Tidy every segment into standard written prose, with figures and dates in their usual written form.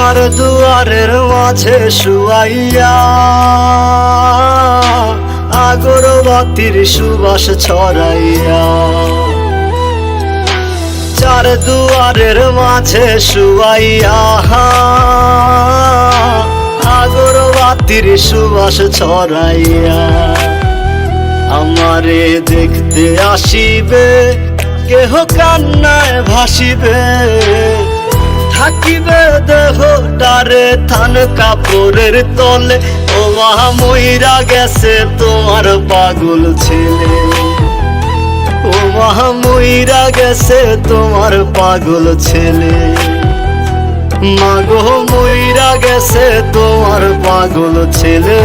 চার দুয়ারের মাঝে শুয়াইয়া আগরবাতির সুবাস ছড়াইয়া, চার দুয়ারের মাঝে শুয়াইয়া আগরবাতির সুবাস ছড়াইয়া, আমারে দেখতে আসিবে কেহ কান্নায় ভাসিবে, থাকিবে দেহটারে থান কাপড়ের তলে। ও মা মইরা গেছে তোমার পাগল ছেলে, ও মা মইরা গেছে তোমার পাগল ছেলে, মাগো মইরা গেছে তোমার পাগল ছেলে।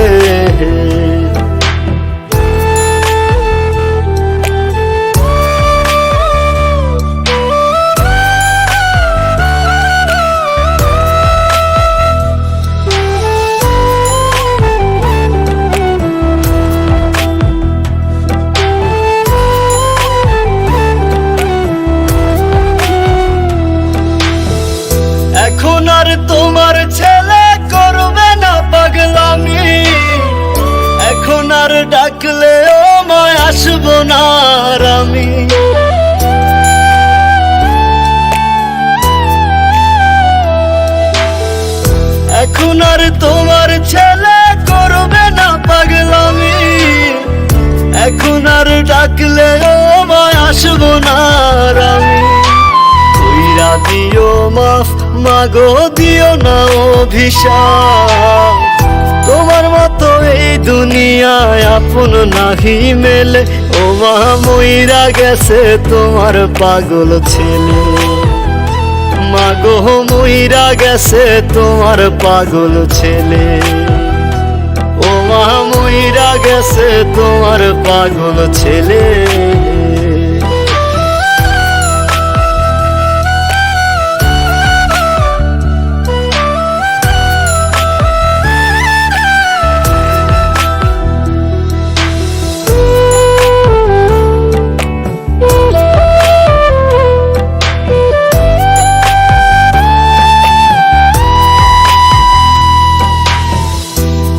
এখন আর তোমার ছেলে করবে না পাগলামি, এখন আর ডাকলেও মায় আসবো না আর আমি। এখন আর তোমার ছেলে করবে না পাগলামি, এখন আর ডাকলেও মায় আসবো না আর আমি। কইরা দিও মাফ মাগো, দিও না অভিশাপ, তোমার মতো এই দুনিয়ায় আপন নাহি মেলে। ও মা মইরা গেছে তোমার পাগল ছেলে, মাগো মইরা গেছে তোমার পাগল ছেলে, ও মা মইরা গেছে তোমার পাগল ছেলে।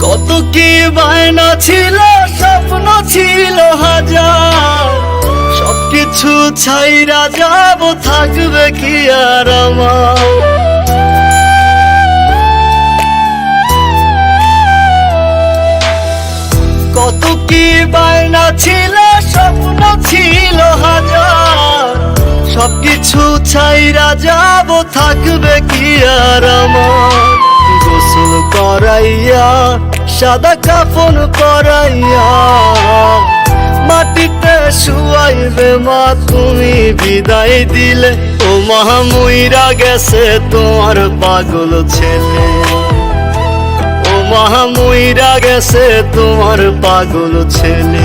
কত কি বায়না ছিল, স্বপ্ন ছিল হাজার, সবকিছু ছাইরা যাব, থাকবে কি আর আমার। কত কি বায়না ছিল, স্বপ্ন ছিল হাজার, সবকিছু ছাইরা যাব, থাকবে কি আর আমার। গোসল করাইয়া সাদা কাফন পরাইয়া মাটিতে শুয়াইবে মা তুমি বিদায় দিলে। ও মা মইরা গেছে তোমার পাগল ছেলে, ও মা মইরা গেছে তোমার পাগল ছেলে।